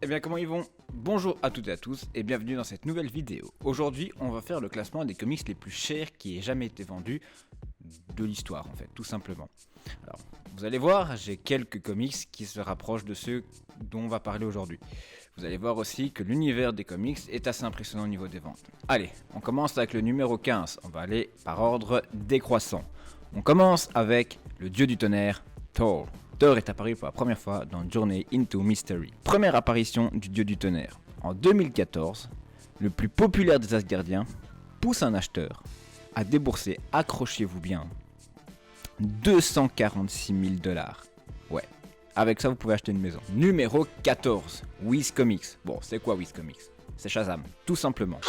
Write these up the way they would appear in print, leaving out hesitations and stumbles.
Eh bien comment ils vont? Bonjour à toutes et à tous et bienvenue dans cette nouvelle vidéo. Aujourd'hui on va faire le classement des comics les plus chers qui aient jamais été vendus de l'histoire en fait, tout simplement. Alors vous allez voir, j'ai quelques comics qui se rapprochent de ceux dont on va parler aujourd'hui. Vous allez voir aussi que l'univers des comics est assez impressionnant au niveau des ventes. Allez, on commence avec le numéro 15, on va aller par ordre décroissant. On commence avec le dieu du tonnerre, Thor. Thor est apparu pour la première fois dans Journey into Mystery. Première apparition du dieu du tonnerre. En 2014, le plus populaire des Asgardiens pousse un acheteur à débourser, accrochez-vous bien, 246 000 $. Ouais, avec ça vous pouvez acheter une maison. Numéro 14, Wiz Comics. Bon, c'est quoi Wiz Comics? C'est Shazam, tout simplement.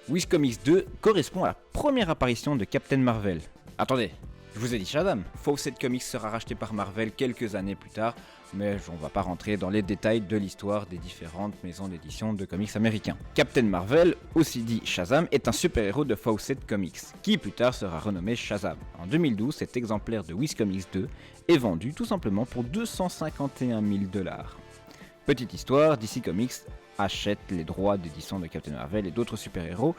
Wiz Comics 2 correspond à la première apparition de Captain Marvel. Attendez, je vous ai dit Shazam. Fawcett Comics sera racheté par Marvel quelques années plus tard, mais on va pas rentrer dans les détails de l'histoire des différentes maisons d'édition de comics américains. Captain Marvel, aussi dit Shazam, est un super-héros de Fawcett Comics, qui plus tard sera renommé Shazam. En 2012, cet exemplaire de Wiz Comics 2 est vendu tout simplement pour 251 000 $. Petite histoire, DC Comics achète les droits d'édition de Captain Marvel et d'autres super-héros,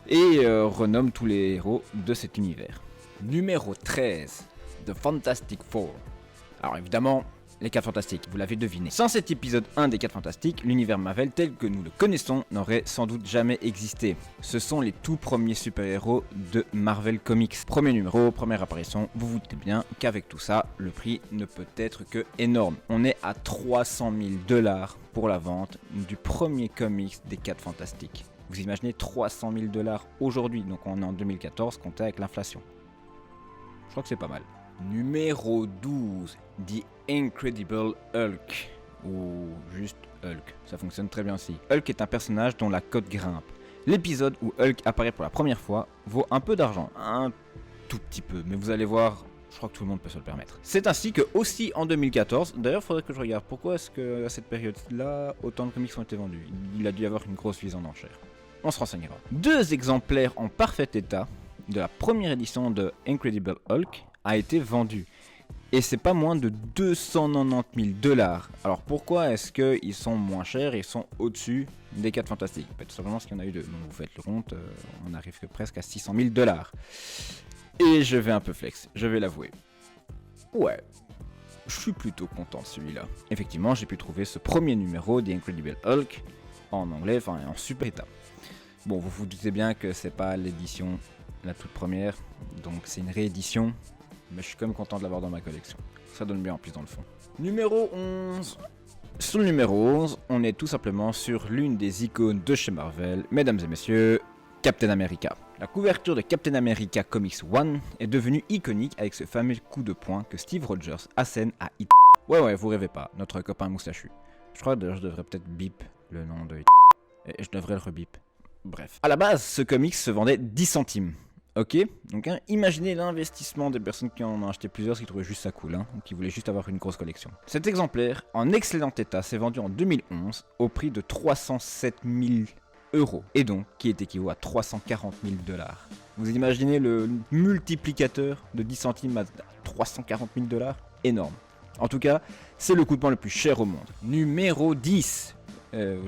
et renomme tous les héros de cet univers. Numéro 13, The Fantastic Four. Alors évidemment, les 4 Fantastiques, vous l'avez deviné. Sans cet épisode 1 des 4 Fantastiques, l'univers Marvel tel que nous le connaissons n'aurait sans doute jamais existé. Ce sont les tout premiers super-héros de Marvel Comics. Premier numéro, première apparition, vous vous doutez bien qu'avec tout ça, le prix ne peut être que énorme. On est à 300 000 $ pour la vente du premier comics des 4 Fantastiques. Vous imaginez 300 000 $ aujourd'hui, donc on est en 2014, compté avec l'inflation. Je crois que c'est pas mal. Numéro 12, The Incredible Hulk, ou juste Hulk, ça fonctionne très bien aussi. Hulk est un personnage dont la cote grimpe. L'épisode où Hulk apparaît pour la première fois vaut un peu d'argent, un tout petit peu, mais vous allez voir, je crois que tout le monde peut se le permettre. C'est ainsi que aussi en 2014, d'ailleurs il faudrait que je regarde pourquoi est-ce que à cette période-là, autant de comics ont été vendus. Il a dû y avoir une grosse mise en enchère. On se renseignera. 2 exemplaires en parfait état de la première édition de Incredible Hulk a été vendu. Et c'est pas moins de 290 000 $. Alors pourquoi est-ce qu'ils sont moins chers et sont au-dessus des 4 Fantastiques? Tout simplement parce qu'il y en a eu 2. Donc vous faites le compte, on arrive que presque à 600 000 $. Et je vais un peu flex, je vais l'avouer. Ouais, je suis plutôt content de celui-là. Effectivement, j'ai pu trouver ce premier numéro The Incredible Hulk en anglais, enfin en super état. Bon, vous vous doutez bien que c'est pas l'édition la toute première, donc c'est une réédition, mais je suis quand même content de l'avoir dans ma collection. Ça donne bien en plus dans le fond. Numéro 11. Sur le numéro 11, on est tout simplement sur l'une des icônes de chez Marvel, mesdames et messieurs, Captain America. La couverture de Captain America Comics 1 est devenue iconique avec ce fameux coup de poing que Steve Rogers assène à It. Ouais, vous rêvez pas, notre copain moustachu. Je crois que je devrais peut-être bip le nom de It. Et je devrais le rebip. Bref. À la base, ce comics se vendait 10 centimes. Ok, donc imaginez l'investissement des personnes qui en ont acheté plusieurs, qui trouvaient juste ça cool, ou qui voulaient juste avoir une grosse collection. Cet exemplaire, en excellent état, s'est vendu en 2011 au prix de 307 000 €, et donc qui est équivaut à 340 000 $. Vous imaginez le multiplicateur de 10 centimes à 340 000 $? Énorme. En tout cas, c'est le coup de poing le plus cher au monde. Numéro 10.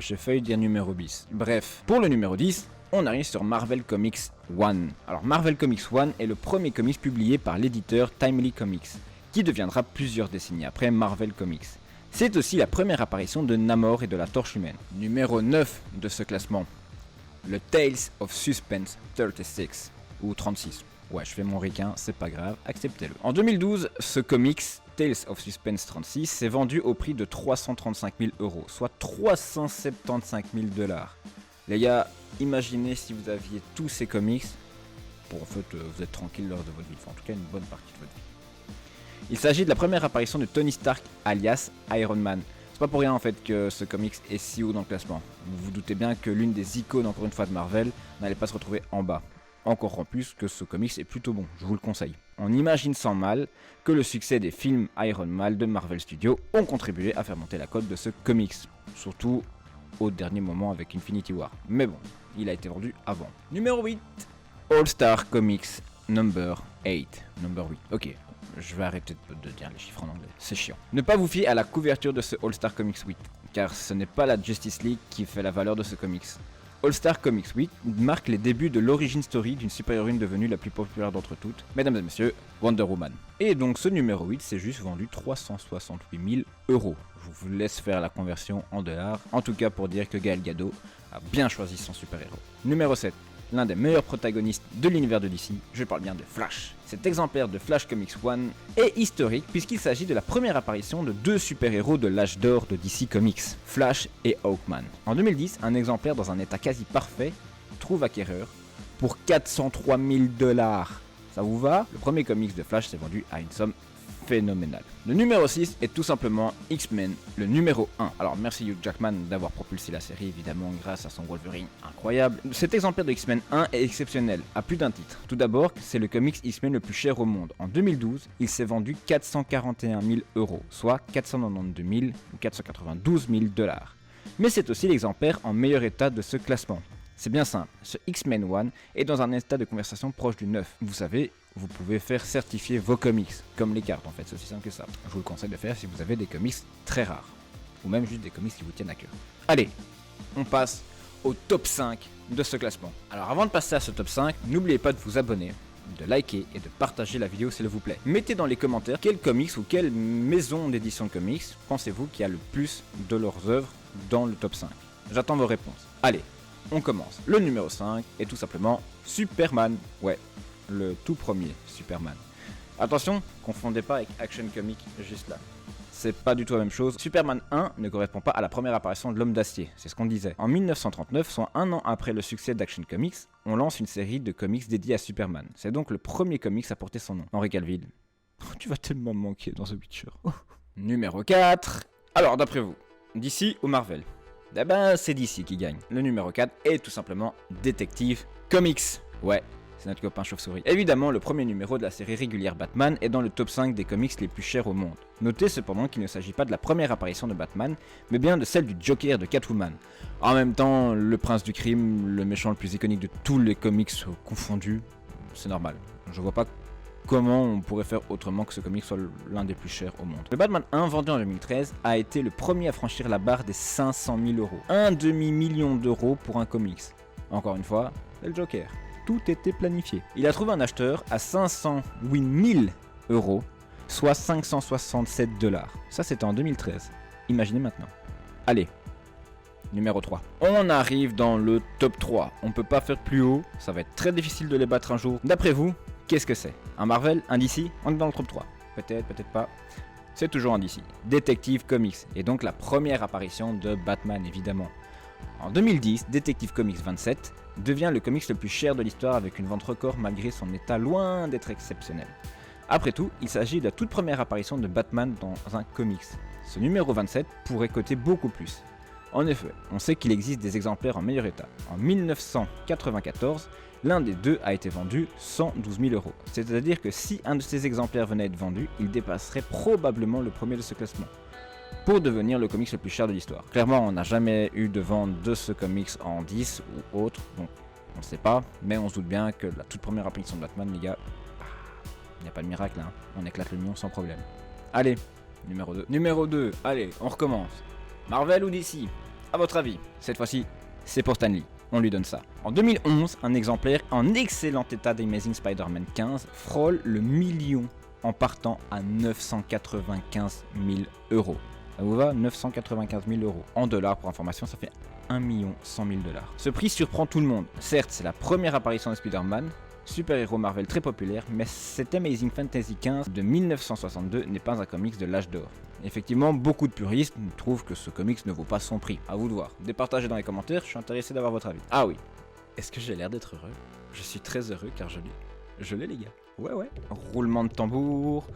J'ai failli dire numéro bis. Bref, pour le numéro 10, on arrive sur Marvel Comics 1. Alors Marvel Comics 1 est le premier comics publié par l'éditeur Timely Comics, qui deviendra plusieurs décennies après Marvel Comics. C'est aussi la première apparition de Namor et de la Torche Humaine. Numéro 9 de ce classement, le Tales of Suspense 36, ou 36. Ouais, je fais mon ricain, c'est pas grave, acceptez-le. En 2012, ce comics, Tales of Suspense 36, s'est vendu au prix de 335 000 €, soit 375 000 $. Les gars, imaginez si vous aviez tous ces comics. Bon, en fait, vous êtes tranquille lors de votre vie. Enfin, en tout cas, une bonne partie de votre vie. Il s'agit de la première apparition de Tony Stark, alias Iron Man. C'est pas pour rien en fait que ce comics est si haut dans le classement. Vous vous doutez bien que l'une des icônes, encore une fois, de Marvel n'allait pas se retrouver en bas. Encore en plus que ce comics est plutôt bon, je vous le conseille. On imagine sans mal que le succès des films Iron Man de Marvel Studios ont contribué à faire monter la cote de ce comics. Surtout au dernier moment avec Infinity War. Mais bon, il a été vendu avant. Numéro 8. All Star Comics Number 8. Number 8. Ok, je vais arrêter de dire les chiffres en anglais, c'est chiant. Ne pas vous fier à la couverture de ce All Star Comics 8, car ce n'est pas la Justice League qui fait la valeur de ce comics. All Star Comics 8 marque les débuts de l'origin story d'une super-héroïne devenue la plus populaire d'entre toutes, mesdames et messieurs, Wonder Woman. Et donc ce numéro 8 s'est juste vendu 368 000 €. Je vous laisse faire la conversion en dollars, en tout cas pour dire que Gal Gadot a bien choisi son super-héros. Numéro 7. L'un des meilleurs protagonistes de l'univers de DC, je parle bien de Flash. Cet exemplaire de Flash Comics 1 est historique puisqu'il s'agit de la première apparition de deux super-héros de l'âge d'or de DC Comics, Flash et Hawkman. En 2010, un exemplaire dans un état quasi parfait trouve acquéreur pour 403 000 $. Ça vous va? Le premier comics de Flash s'est vendu à une somme phénoménale. Le numéro 6 est tout simplement X-Men, le numéro 1. Alors merci Hugh Jackman d'avoir propulsé la série, évidemment grâce à son Wolverine incroyable. Cet exemplaire de X-Men 1 est exceptionnel, à plus d'un titre. Tout d'abord, c'est le comics X-Men le plus cher au monde. En 2012, il s'est vendu 441 000 €, soit 492 000 ou 492 000 $. Mais c'est aussi l'exemplaire en meilleur état de ce classement. C'est bien simple, ce X-Men 1 est dans un état de conversation proche du neuf. Vous savez, vous pouvez faire certifier vos comics, comme les cartes en fait, c'est aussi simple que ça. Je vous le conseille de faire si vous avez des comics très rares, ou même juste des comics qui vous tiennent à cœur. Allez, on passe au top 5 de ce classement. Alors avant de passer à ce top 5, n'oubliez pas de vous abonner, de liker et de partager la vidéo s'il vous plaît. Mettez dans les commentaires quel comics ou quelle maison d'édition de comics pensez-vous qui a le plus de leurs œuvres dans le top 5. J'attends vos réponses. Allez, on commence. Le numéro 5 est tout simplement Superman. Ouais, le tout premier Superman. Attention, confondez pas avec Action Comics juste là. C'est pas du tout la même chose. Superman 1 ne correspond pas à la première apparition de l'homme d'acier, c'est ce qu'on disait. En 1939, soit un an après le succès d'Action Comics, on lance une série de comics dédiés à Superman. C'est donc le premier comics à porter son nom. Henry Cavill. Oh, tu vas tellement me manquer dans The Witcher. Numéro 4. Alors d'après vous, DC ou Marvel? Eh ben c'est DC qui gagne. Le numéro 4 est tout simplement Detective Comics. Ouais, c'est notre copain chauve-souris. Évidemment, le premier numéro de la série régulière Batman est dans le top 5 des comics les plus chers au monde. Notez cependant qu'il ne s'agit pas de la première apparition de Batman, mais bien de celle du Joker de Catwoman. En même temps, le prince du crime, le méchant le plus iconique de tous les comics confondus, c'est normal. Je vois pas comment on pourrait faire autrement que ce comic soit l'un des plus chers au monde. Le Batman 1, vendu en 2013, a été le premier à franchir la barre des 500 000 €. Un demi-million d'euros pour un comics. Encore une fois, c'est le Joker. Tout était planifié. Il a trouvé un acheteur à 508 000 €, soit 567 $. Ça, c'était en 2013. Imaginez maintenant. Allez, numéro 3. On arrive dans le top 3. On peut pas faire plus haut, ça va être très difficile de les battre un jour. D'après vous, qu'est-ce que c'est? Un Marvel? Un DC? On est dans le top 3. Peut-être, peut-être pas. C'est toujours un DC. Detective Comics, et donc la première apparition de Batman évidemment. En 2010, Detective Comics 27 devient le comics le plus cher de l'histoire avec une vente record malgré son état loin d'être exceptionnel. Après tout, il s'agit de la toute première apparition de Batman dans un comics. Ce numéro 27 pourrait coter beaucoup plus. En effet, on sait qu'il existe des exemplaires en meilleur état. En 1994, l'un des deux a été vendu 112 000 €. C'est-à-dire que si un de ces exemplaires venait à être vendu, il dépasserait probablement le premier de ce classement, pour devenir le comics le plus cher de l'histoire. Clairement, on n'a jamais eu de vente de ce comics en 10 ou autre, donc on ne sait pas, mais on se doute bien que la toute première apparition de Batman, les gars, il n'y a pas de miracle, hein. On éclate le million sans problème. Allez, numéro 2. Numéro 2, allez, on recommence. Marvel ou DC? À votre avis? Cette fois-ci, c'est pour Stan Lee. On lui donne ça. En 2011, un exemplaire en excellent état d'Amazing Spider-Man 15 frôle le million en partant à 995 000 €. Ça vous va? 995 000 €. En dollars, pour information, ça fait 1 100 000 $. Ce prix surprend tout le monde. Certes, c'est la première apparition de Spider-Man, super-héros Marvel très populaire, mais cet Amazing Fantasy 15 de 1962 n'est pas un comics de l'âge d'or. Effectivement, beaucoup de puristes trouvent que ce comics ne vaut pas son prix. À vous de voir. Départagez dans les commentaires, je suis intéressé d'avoir votre avis. Ah oui, est-ce que j'ai l'air d'être heureux? Je suis très heureux car je l'ai. Je l'ai les gars. Ouais. Roulement de tambour.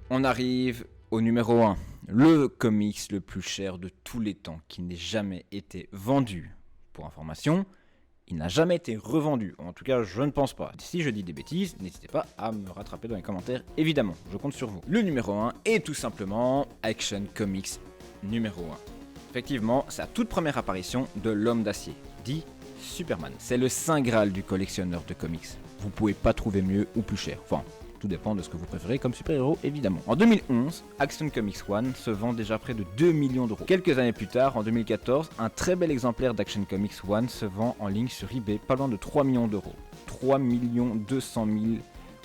On arrive au numéro 1. Le comics le plus cher de tous les temps qui n'ait jamais été vendu. Pour information, il n'a jamais été revendu. En tout cas, je ne pense pas. Si je dis des bêtises, n'hésitez pas à me rattraper dans les commentaires. Évidemment, je compte sur vous. Le numéro 1 est tout simplement Action Comics numéro 1. Effectivement, c'est la toute première apparition de l'homme d'acier, dit Superman. C'est le saint graal du collectionneur de comics. Vous pouvez pas trouver mieux ou plus cher. Enfin, tout dépend de ce que vous préférez comme super-héros évidemment. En 2011, Action Comics 1 se vend déjà près de 2 millions d'euros. Quelques années plus tard, en 2014, un très bel exemplaire d'Action Comics 1 se vend en ligne sur eBay, pas loin de 3 millions d'euros. 3 200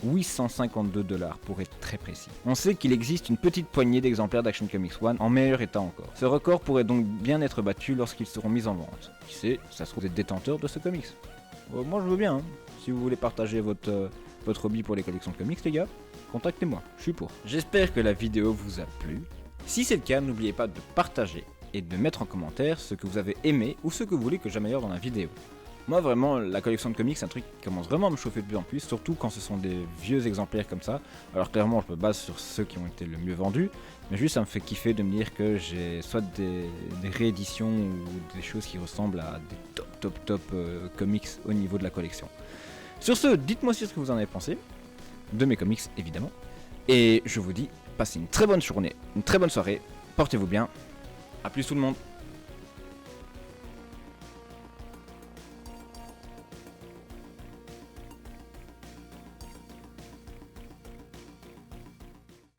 852 $ pour être très précis. On sait qu'il existe une petite poignée d'exemplaires d'Action Comics 1 en meilleur état encore. Ce record pourrait donc bien être battu lorsqu'ils seront mis en vente. Qui sait, ça se trouve être détenteur de ce comics. Moi je veux bien, hein. Si vous voulez partager votre hobby pour les collections de comics les gars, contactez-moi, je suis pour. J'espère que la vidéo vous a plu. Si c'est le cas, n'oubliez pas de partager et de mettre en commentaire ce que vous avez aimé ou ce que vous voulez que j'améliore dans la vidéo. Moi vraiment, la collection de comics c'est un truc qui commence vraiment à me chauffer de plus en plus, surtout quand ce sont des vieux exemplaires comme ça. Alors clairement je me base sur ceux qui ont été le mieux vendus, mais juste ça me fait kiffer de me dire que j'ai soit des rééditions ou des choses qui ressemblent à des top comics au niveau de la collection. Sur ce, dites-moi aussi ce que vous en avez pensé, de mes comics évidemment, et je vous dis, passez une très bonne journée, une très bonne soirée, portez-vous bien, à plus tout le monde.